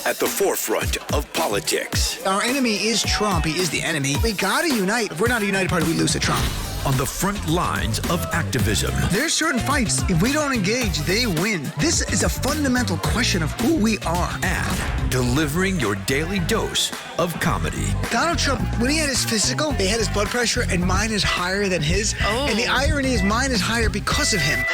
at the forefront of politics. Our enemy is Trump. He is the enemy. We got to unite. If we're not a united party, we lose to Trump. On the front lines of activism. There's certain fights. If we don't engage, they win. This is a fundamental question of who we are. And delivering your daily dose of comedy. Donald Trump, when he had his physical, they had his blood pressure, and mine is higher than his. Oh. And the irony is mine is higher because of him.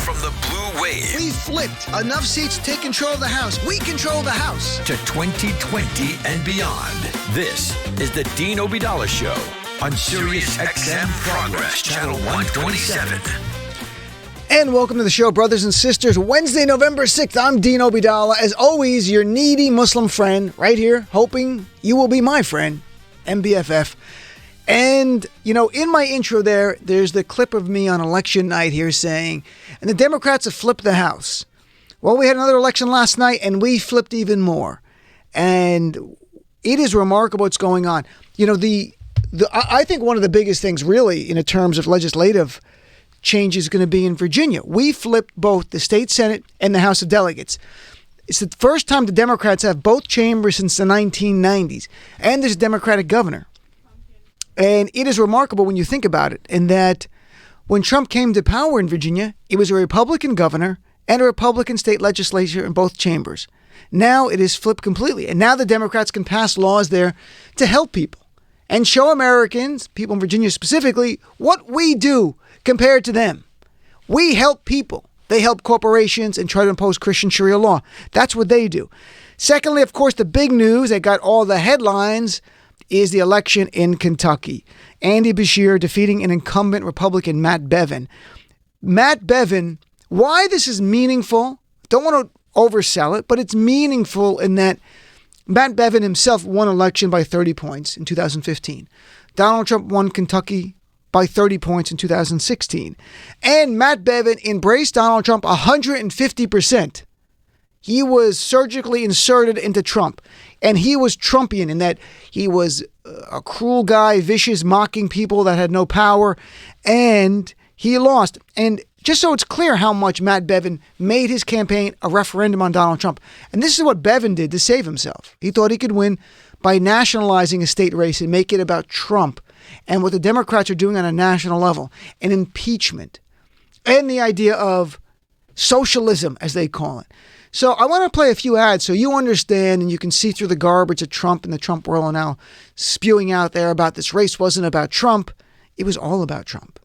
From the blue wave. We flipped enough seats to take control of the House. We control the House. To 2020 and beyond. This is the Dean Obeidallah Show on Sirius XM Progress, Channel 127. And welcome to the show, brothers and sisters. Wednesday, November 6th, I'm Dean Obeidallah. As always, your needy Muslim friend right here, hoping you will be my friend, MBFF. And, you know, in my intro there's the clip of me on election night here saying, and the Democrats have flipped the House. Well, we had another election last night, and we flipped even more. And it is remarkable what's going on. You know, I think one of the biggest things really in terms of legislative change is going to be in Virginia. We flipped both the state Senate and the House of Delegates. It's the first time the Democrats have both chambers since the 1990s. And there's a Democratic governor. And it is remarkable when you think about it, in that when Trump came to power in Virginia, it was a Republican governor and a Republican state legislature in both chambers. Now it is flipped completely. And now the Democrats can pass laws there to help people and show Americans, people in Virginia specifically, what we do compared to them. We help people. They help corporations and try to impose Christian Sharia law. That's what they do. Secondly, of course, the big news that got all the headlines is the election in Kentucky. Andy Beshear defeating an incumbent Republican, Matt Bevin. Matt Bevin, why this is meaningful, don't want to oversell it, but it's meaningful in that Matt Bevin himself won election by 30 points in 2015. Donald Trump won Kentucky by 30 points in 2016. And Matt Bevin embraced Donald Trump 150%. He was surgically inserted into Trump. And he was Trumpian in that he was a cruel guy, vicious, mocking people that had no power. And he lost. And just so it's clear how much Matt Bevin made his campaign a referendum on Donald Trump. And this is what Bevin did to save himself. He thought he could win by nationalizing a state race and make it about Trump and what the Democrats are doing on a national level, and impeachment, and the idea of socialism, as they call it. So I want to play a few ads so you understand and you can see through the garbage of Trump and the Trump world are now spewing out there about this race wasn't about Trump. It was all about Trump.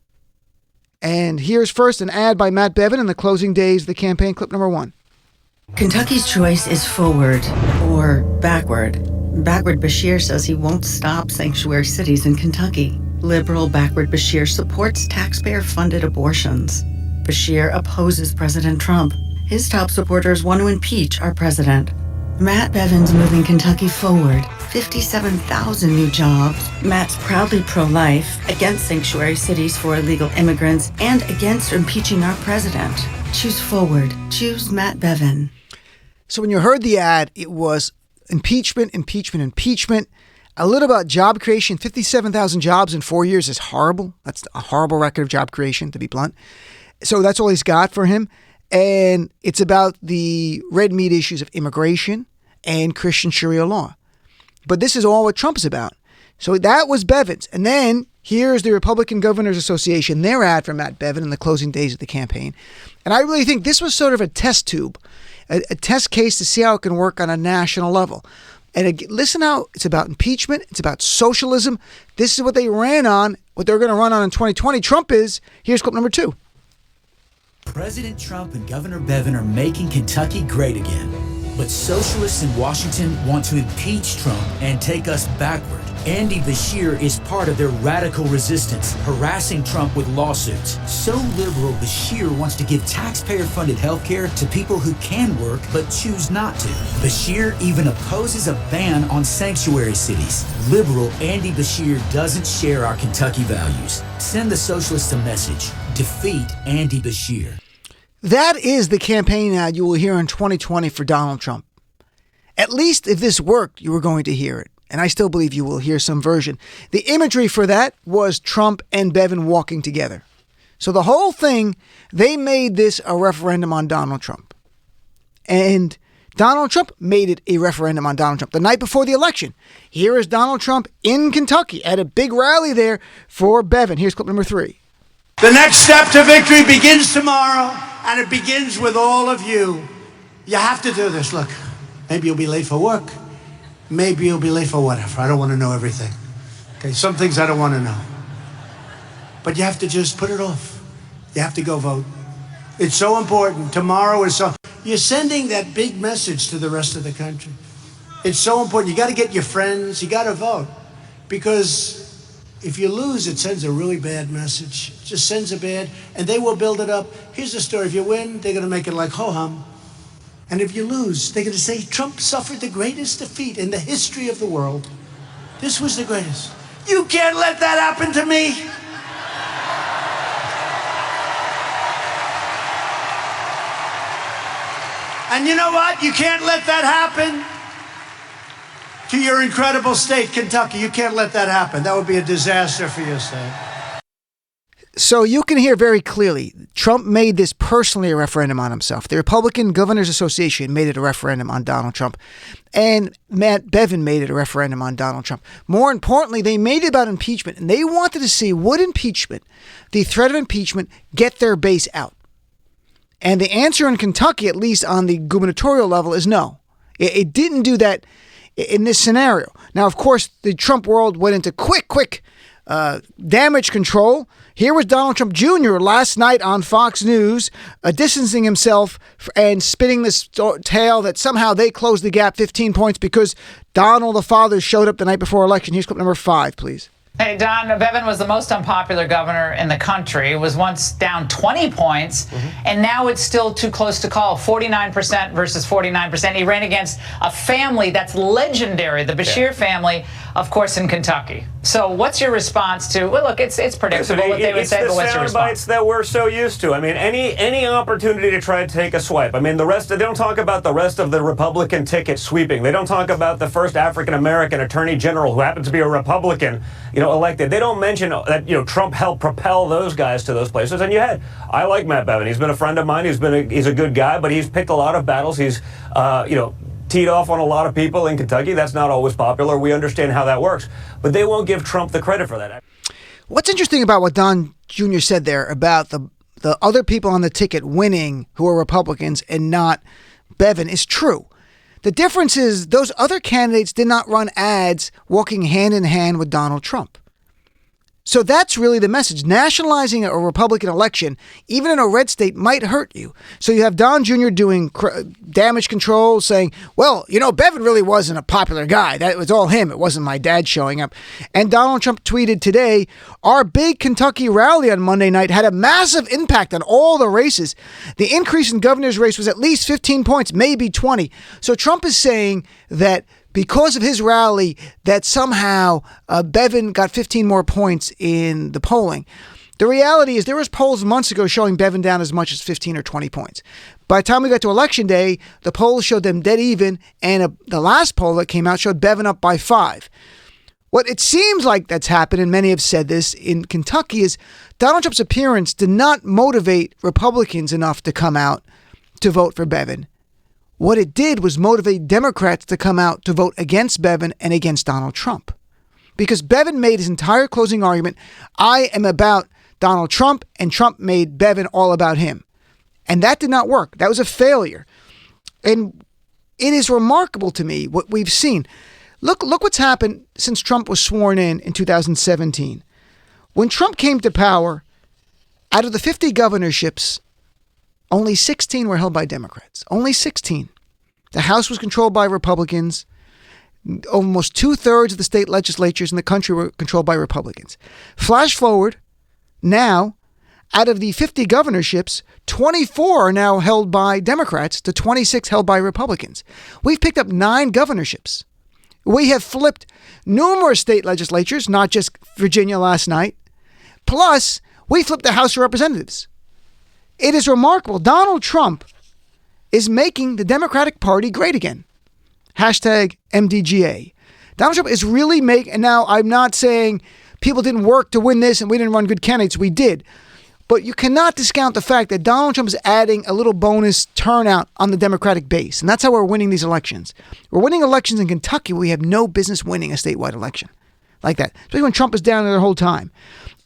And here's first an ad by Matt Bevin in the closing days of the campaign, clip number 1. Kentucky's choice is forward or backward. Backward Beshear says he won't stop sanctuary cities in Kentucky. Liberal Backward Beshear supports taxpayer-funded abortions. Beshear opposes President Trump. His top supporters want to impeach our president. Matt Bevin's moving Kentucky forward. 57,000 new jobs. Matt's proudly pro-life, against sanctuary cities for illegal immigrants, and against impeaching our president. Choose forward. Choose Matt Bevin. So when you heard the ad, it was impeachment, impeachment, impeachment. A little about job creation. 57,000 jobs in 4 years is horrible. That's a horrible record of job creation, to be blunt. So that's all he's got for him. And it's about the red meat issues of immigration and Christian Sharia law. But this is all what Trump is about. So that was Bevin's. And then here's the Republican Governors Association, their ad for Matt Bevin in the closing days of the campaign. And I really think this was sort of a test tube, a test case to see how it can work on a national level. And listen how it's about impeachment. It's about socialism. This is what they ran on, what they're going to run on in 2020. Trump is. Here's clip number 2. President Trump and Governor Bevin are making Kentucky great again. But socialists in Washington want to impeach Trump and take us backward. Andy Beshear is part of their radical resistance, harassing Trump with lawsuits. So liberal, Beshear wants to give taxpayer-funded health care to people who can work but choose not to. Beshear even opposes a ban on sanctuary cities. Liberal Andy Beshear doesn't share our Kentucky values. Send the socialists a message. Defeat Andy Beshear. That is the campaign ad you will hear in 2020 for Donald Trump. At least if this worked, you were going to hear it. And I still believe you will hear some version. The imagery for that was Trump and Bevin walking together. So the whole thing, they made this a referendum on Donald Trump. And Donald Trump made it a referendum on Donald Trump the night before the election. Here is Donald Trump in Kentucky at a big rally there for Bevin. Here's clip number 3. The next step to victory begins tomorrow, and it begins with all of you. You have to do this. Look, maybe you'll be late for work. Maybe you'll be late for whatever. I don't want to know everything. Okay, some things I don't want to know. But you have to just put it off. You have to go vote. It's so important. Tomorrow is so... You're sending that big message to the rest of the country. It's so important. You got to get your friends. You got to vote. Because if you lose, it sends a really bad message. It just sends a bad... And they will build it up. Here's the story. If you win, they're going to make it like ho-hum. And if you lose, they're going to say, Trump suffered the greatest defeat in the history of the world. This was the greatest. You can't let that happen to me. And you know what? You can't let that happen to your incredible state, Kentucky. You can't let that happen. That would be a disaster for your state. So you can hear very clearly, Trump made this personally a referendum on himself. The Republican Governors Association made it a referendum on Donald Trump. And Matt Bevin made it a referendum on Donald Trump. More importantly, they made it about impeachment. And they wanted to see, would impeachment, the threat of impeachment, get their base out? And the answer in Kentucky, at least on the gubernatorial level, is no. It didn't do that in this scenario. Now, of course, the Trump world went into quick damage control. Here was Donald Trump Jr. last night on Fox News, distancing himself and spinning this tale that somehow they closed the gap 15 points because Donald the father showed up the night before election. Here's clip number 5, please. Hey, Don, Bevin was the most unpopular governor in the country. It was once down 20 points, and now it's still too close to call. 49% versus 49%. He ran against a family that's legendary, the Beshear family, of course, in Kentucky. So what's your response to, well, look, it's predictable what they would say, but what's your response? It's the sound bites that we're so used to. I mean, any opportunity to try to take a swipe. I mean, they don't talk about the rest of the Republican ticket sweeping. They don't talk about the first African-American attorney general who happened to be a Republican, elected. They don't mention that, Trump helped propel those guys to those places. And I like Matt Bevin. He's been a friend of mine. He's a good guy, but he's picked a lot of battles. He's, teed off on a lot of people in Kentucky. That's not always popular. We understand how that works. But they won't give Trump the credit for that. What's interesting about what Don Jr. said there about the other people on the ticket winning who are Republicans and not Bevin is true. The difference is those other candidates did not run ads walking hand in hand with Donald Trump. So that's really the message. Nationalizing a Republican election, even in a red state, might hurt you. So you have Don Jr. doing damage control, saying, well, Bevin really wasn't a popular guy. That was all him. It wasn't my dad showing up. And Donald Trump tweeted today, our big Kentucky rally on Monday night had a massive impact on all the races. The increase in governor's race was at least 15 points, maybe 20. So Trump is saying that because of his rally, that somehow Bevin got 15 more points in the polling. The reality is there was polls months ago showing Bevin down as much as 15 or 20 points. By the time we got to Election Day, the polls showed them dead even, and the last poll that came out showed Bevin up by 5. What it seems like that's happened, and many have said this in Kentucky, is Donald Trump's appearance did not motivate Republicans enough to come out to vote for Bevin. What it did was motivate Democrats to come out to vote against Bevin and against Donald Trump. Because Bevin made his entire closing argument, I am about Donald Trump, and Trump made Bevin all about him. And that did not work. That was a failure. And it is remarkable to me what we've seen. Look what's happened since Trump was sworn in 2017. When Trump came to power, out of the 50 governorships, only 16 were held by Democrats. Only 16. The House was controlled by Republicans. Almost 2/3 of the state legislatures in the country were controlled by Republicans. Flash forward, now, out of the 50 governorships, 24 are now held by Democrats to 26 held by Republicans. We've picked up 9 governorships. We have flipped numerous state legislatures, not just Virginia last night. Plus, we flipped the House of Representatives. It is remarkable. Donald Trump is making the Democratic Party great again. Hashtag MDGA. Donald Trump is really making, and now I'm not saying people didn't work to win this and we didn't run good candidates. We did. But you cannot discount the fact that Donald Trump is adding a little bonus turnout on the Democratic base. And that's how we're winning these elections. We're winning elections in Kentucky where we have no business winning a statewide election like that, especially when Trump is down there the whole time.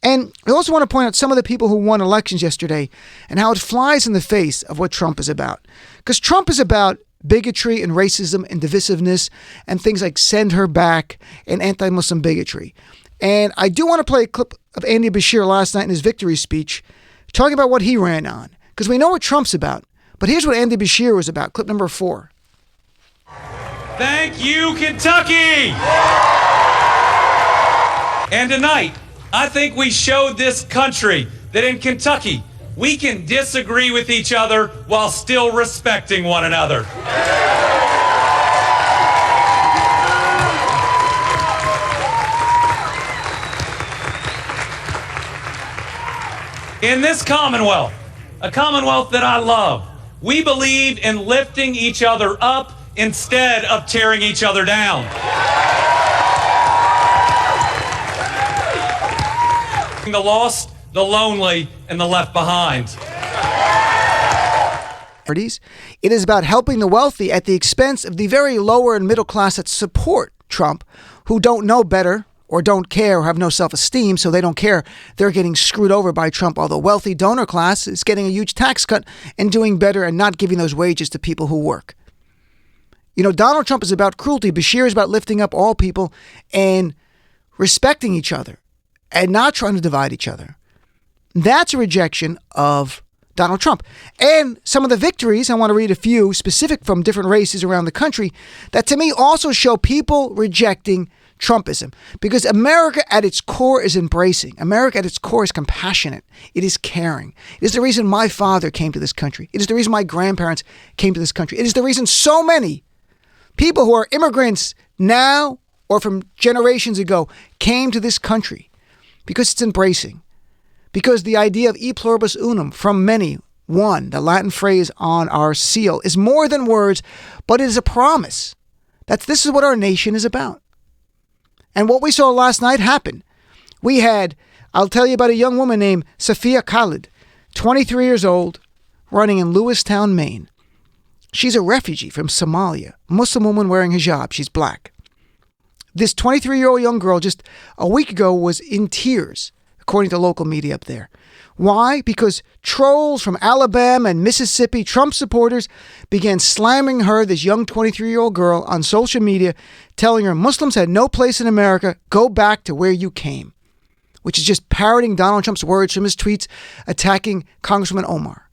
And I also want to point out some of the people who won elections yesterday and how it flies in the face of what Trump is about. Because Trump is about bigotry and racism and divisiveness and things like send her back and anti-Muslim bigotry. And I do want to play a clip of Andy Beshear last night in his victory speech talking about what he ran on. Because we know what Trump's about. But here's what Andy Beshear was about. Clip number 4. Thank you, Kentucky! And tonight, I think we showed this country that in Kentucky, we can disagree with each other while still respecting one another. In this Commonwealth, a Commonwealth that I love, we believe in lifting each other up instead of tearing each other down. The lost, the lonely, and the left behind. It is about helping the wealthy at the expense of the very lower and middle class that support Trump, who don't know better or don't care or have no self-esteem, so they don't care. They're getting screwed over by Trump, while the wealthy donor class is getting a huge tax cut and doing better and not giving those wages to people who work. You know, Donald Trump is about cruelty. Beshear is about lifting up all people and respecting each other and not trying to divide each other. That's a rejection of Donald Trump. And some of the victories, I want to read a few specific from different races around the country, that to me also show people rejecting Trumpism. Because America at its core is embracing. America at its core is compassionate. It is caring. It is the reason my father came to this country. It is the reason my grandparents came to this country. It is the reason so many people who are immigrants now or from generations ago came to this country. Because it's embracing. Because the idea of e pluribus unum, from many, one, the Latin phrase on our seal, is more than words, but it is a promise that this is what our nation is about. And what we saw last night happened. We had, I'll tell you about a young woman named Safiya Khalid, 23 years old, running in Lewistown, Maine. She's a refugee from Somalia, Muslim woman wearing hijab. She's black. This 23-year-old young girl just a week ago was in tears, according to local media up there. Why? Because trolls from Alabama and Mississippi, Trump supporters, began slamming her, this young 23-year-old girl, on social media, telling her Muslims had no place in America, go back to where you came, which is just parroting Donald Trump's words from his tweets, attacking Congressman Omar.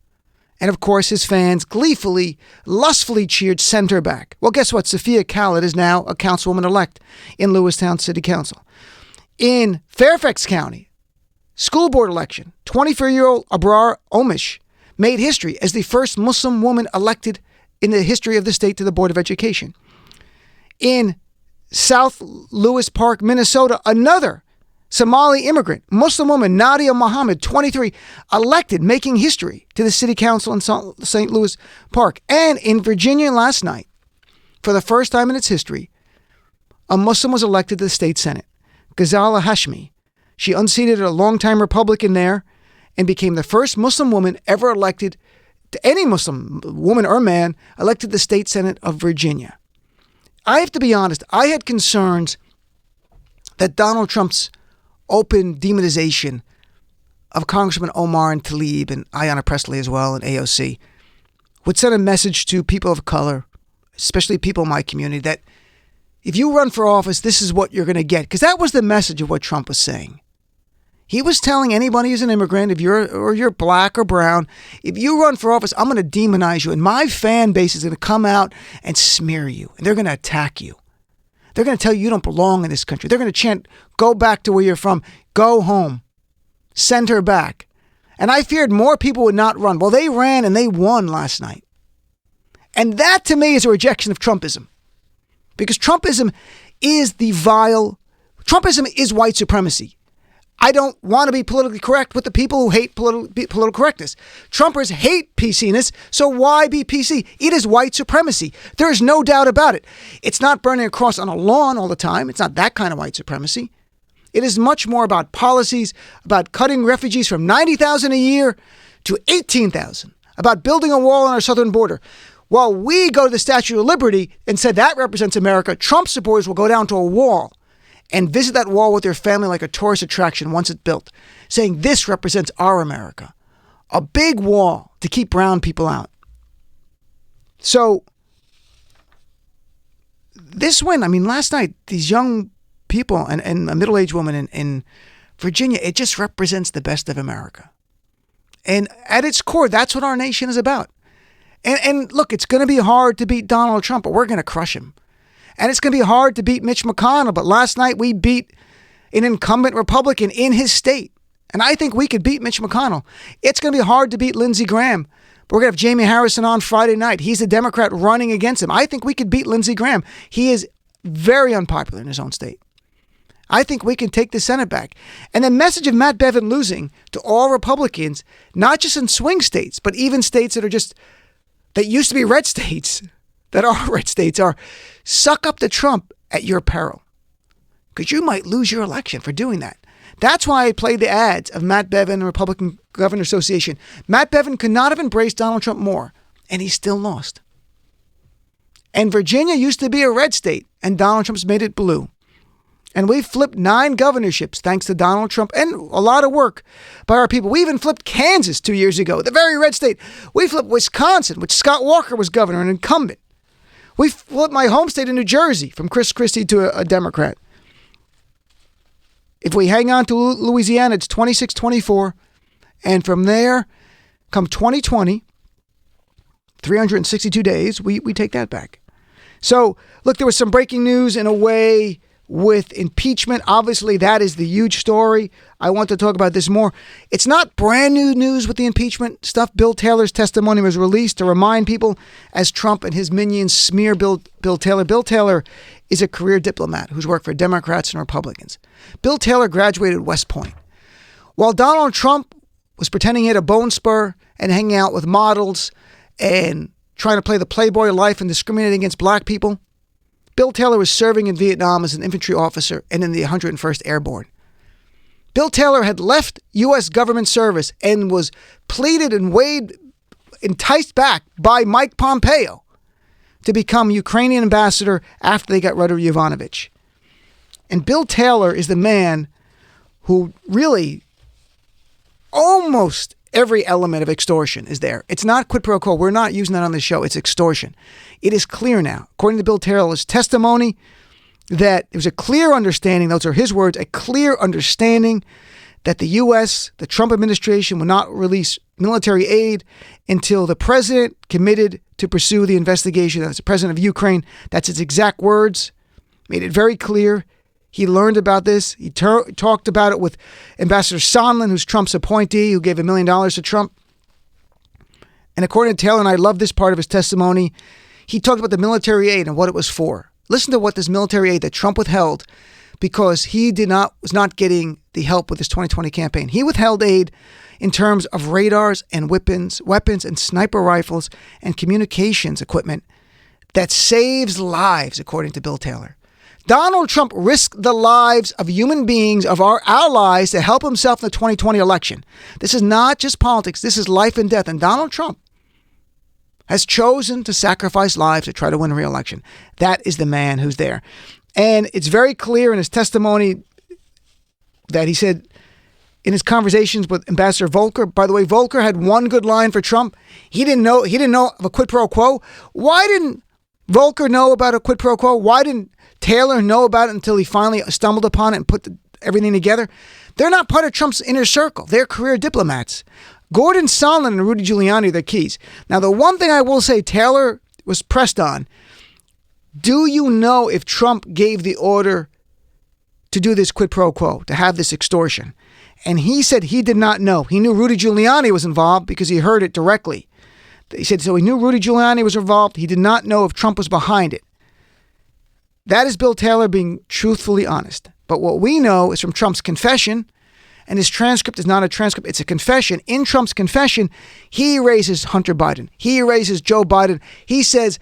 And of course, his fans gleefully, lustfully cheered, send her back. Well, guess what? Safiya Khalid is now a councilwoman-elect in Lewistown City Council. In Fairfax County, school board election, 24-year-old Abrar Omish made history as the first Muslim woman elected in the history of the state to the Board of Education. In South Lewis Park, Minnesota, another Somali immigrant, Muslim woman, Nadia Mohammed, 23, elected, making history to the city council in St. Louis Park. And in Virginia last night, for the first time in its history, a Muslim was elected to the state senate, Ghazala Hashmi. She unseated a longtime Republican there and became the first Muslim woman ever elected, to any Muslim woman or man, elected to the state senate of Virginia. I have to be honest, I had concerns that Donald Trump's open demonization of Congressman Omar and Tlaib and Ayanna Pressley as well and AOC would send a message to people of color, especially people in my community, that if you run for office, this is what you're going to get. Because that was the message of what Trump was saying. He was telling anybody who's an immigrant, if you're black or brown, if you run for office, I'm going to demonize you. And my fan base is going to come out and smear you. And they're going to attack you. They're going to tell you don't belong in this country. They're going to chant, go back to where you're from. Go home. Send her back. And I feared more people would not run. Well, they ran and they won last night. And that to me is a rejection of Trumpism. Because Trumpism is Trumpism is white supremacy. I don't want to be politically correct with the people who hate political correctness. Trumpers hate PCness, so why be PC? It is white supremacy. There is no doubt about it. It's not burning a cross on a lawn all the time. It's not that kind of white supremacy. It is much more about policies, about cutting refugees from 90,000 a year to 18,000, about building a wall on our southern border. While we go to the Statue of Liberty and said that represents America, Trump supporters will go down to a wall and visit that wall with their family like a tourist attraction once it's built, saying this represents our America. A big wall to keep brown people out. So this win, I mean, last night, these young people and a middle-aged woman in Virginia, it just represents the best of America. And at its core, that's what our nation is about. And look, it's going to be hard to beat Donald Trump, but we're going to crush him. And it's going to be hard to beat Mitch McConnell, but last night we beat an incumbent Republican in his state. And I think we could beat Mitch McConnell. It's going to be hard to beat Lindsey Graham. But we're going to have Jamie Harrison on Friday night. He's a Democrat running against him. I think we could beat Lindsey Graham. He is very unpopular in his own state. I think we can take the Senate back. And the message of Matt Bevin losing to all Republicans, not just in swing states, but even states that used to be red states, that are red states, are suck up to Trump at your peril. Because you might lose your election for doing that. That's why I played the ads of Matt Bevin and Republican Governor Association. Matt Bevin could not have embraced Donald Trump more, and he still lost. And Virginia used to be a red state, and Donald Trump's made it blue. And we flipped 9 governorships thanks to Donald Trump and a lot of work by our people. We even flipped Kansas 2 years ago, the very red state. We flipped Wisconsin, which Scott Walker was governor, an incumbent. We flipped my home state in New Jersey from Chris Christie to a Democrat. If we hang on to Louisiana, it's 26-24. And from there, come 2020, 362 days, we take that back. So, look, there was some breaking news in a way with impeachment. Obviously, that is the huge story. I want to talk about this more. It's not brand new news with the impeachment stuff. Bill Taylor's testimony was released to remind people as Trump and his minions smear Bill Taylor. Bill Taylor is a career diplomat who's worked for Democrats and Republicans. Bill Taylor graduated West Point. While Donald Trump was pretending he had a bone spur and hanging out with models and trying to play the playboy life and discriminating against black people, Bill Taylor was serving in Vietnam as an infantry officer and in the 101st Airborne. Bill Taylor had left U.S. government service and was pleaded and enticed back by Mike Pompeo to become Ukrainian ambassador after they got rid of Yovanovitch. And Bill Taylor is the man who really almost every element of extortion is there. It's not quid pro quo. We're not using that on the show. It's extortion. It is clear now, according to Bill Taylor's testimony, that there was a clear understanding, those are his words, a clear understanding that the U.S., the Trump administration, would not release military aid until the president committed to pursue the investigation. That's the president of Ukraine. That's his exact words. Made it very clear. He learned about this. He talked about it with Ambassador Sondland, who's Trump's appointee, who gave $1 million to Trump. And according to Taylor, and I love this part of his testimony, he talked about the military aid and what it was for. Listen to what this military aid that Trump withheld because he was not getting the help with his 2020 campaign. He withheld aid in terms of radars and weapons and sniper rifles and communications equipment that saves lives, according to Bill Taylor. Donald Trump risked the lives of human beings, of our allies, to help himself in the 2020 election. This is not just politics. This is life and death. And Donald Trump has chosen to sacrifice lives to try to win re-election. That is the man who's there. And it's very clear in his testimony that he said in his conversations with Ambassador Volker, by the way, Volker had one good line for Trump. He didn't know of a quid pro quo. Why didn't Volker know about a quid pro quo? Why didn't Taylor know about it until he finally stumbled upon it and put everything together? They're not part of Trump's inner circle. They're career diplomats. Gordon Sondland and Rudy Giuliani are the keys. Now, the one thing I will say Taylor was pressed on, do you know if Trump gave the order to do this quid pro quo, to have this extortion? And he said he did not know. He knew Rudy Giuliani was involved because he heard it directly. He said, so he knew Rudy Giuliani was involved. He did not know if Trump was behind it. That is Bill Taylor being truthfully honest. But what we know is from Trump's confession, and his transcript is not a transcript, it's a confession. In Trump's confession, he raises Hunter Biden. He raises Joe Biden. He says,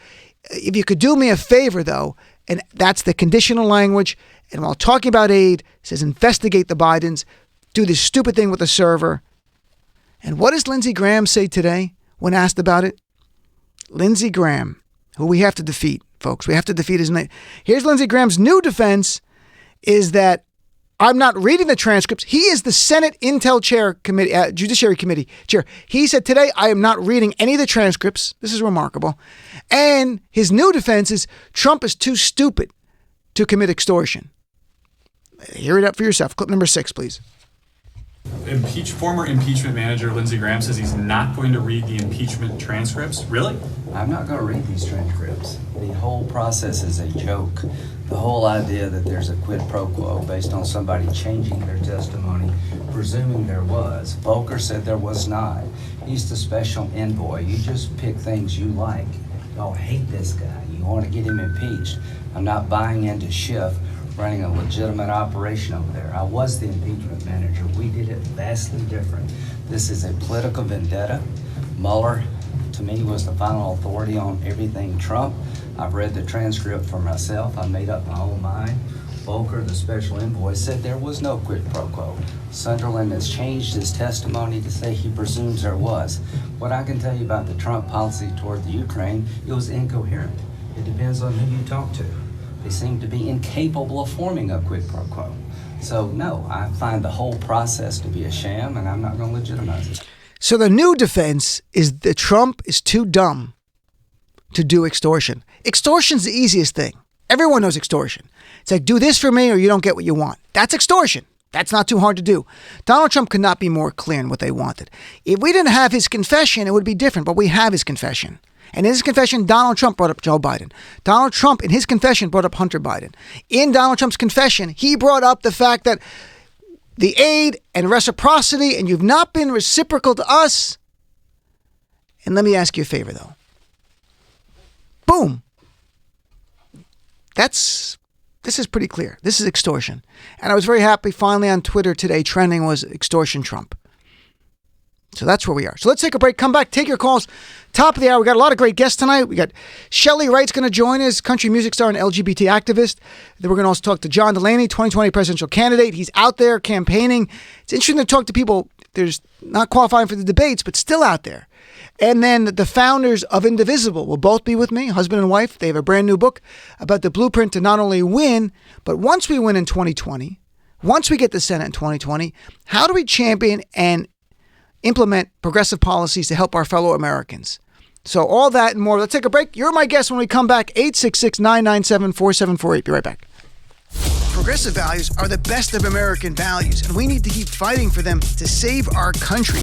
if you could do me a favor, though, and that's the conditional language, And while talking about aid, says investigate the Bidens, do this stupid thing with the server. And what does Lindsey Graham say today when asked about it? Lindsey Graham, who we have to defeat, folks. We have to defeat his name. Here's Lindsey Graham's new defense is that I'm not reading the transcripts. He is the Senate Intel Chair Committee, Judiciary Committee Chair. He said today, I am not reading any of the transcripts. This is remarkable. And his new defense is Trump is too stupid to commit extortion. Hear it up for yourself. Clip number 6, please. Former impeachment manager Lindsey Graham says he's not going to read the impeachment transcripts. Really? I'm not going to read these transcripts. The whole process is a joke. The whole idea that there's a quid pro quo based on somebody changing their testimony, presuming there was. Volker said there was not. He's the special envoy. You just pick things you like. Y'all hate this guy. You want to get him impeached. I'm not buying into Schiff running a legitimate operation over there. I was the impeachment manager. We did it vastly different. This is a political vendetta. Mueller, to me, was the final authority on everything Trump. I've read the transcript for myself. I made up my own mind. Volker, the special envoy, said there was no quid pro quo. Sunderland has changed his testimony to say he presumes there was. What I can tell you about the Trump policy toward the Ukraine, it was incoherent. It depends on who you talk to. They seem to be incapable of forming a quid pro quo. So, no, I find the whole process to be a sham, and I'm not going to legitimize it. So the new defense is that Trump is too dumb to do extortion. Extortion's the easiest thing. Everyone knows extortion. It's like, do this for me or you don't get what you want. That's extortion. That's not too hard to do. Donald Trump could not be more clear in what they wanted. If we didn't have his confession, it would be different, but we have his confession. And in his confession, Donald Trump brought up Joe Biden. Donald Trump, in his confession, brought up Hunter Biden. In Donald Trump's confession, he brought up the fact that the aid and reciprocity, and you've not been reciprocal to us. And let me ask you a favor, though. Boom. This is pretty clear. This is extortion. And I was very happy finally on Twitter today, trending was extortion Trump. So that's where we are. So let's take a break. Come back. Take your calls. Top of the hour. We got a lot of great guests tonight. We got Shelley Wright's going to join us, country music star and LGBT activist. Then we're going to also talk to John Delaney, 2020 presidential candidate. He's out there campaigning. It's interesting to talk to people. There's not qualifying for the debates, but still out there. And then the founders of Indivisible will both be with me, husband and wife. They have a brand new book about the blueprint to not only win, but once we win in 2020, once we get the Senate in 2020, how do we champion and implement progressive policies to help our fellow Americans? So all that and more. Let's take a break. You're my guest when we come back. 866-997-4748. Be right back. Progressive values are the best of American values, and we need to keep fighting for them to save our country.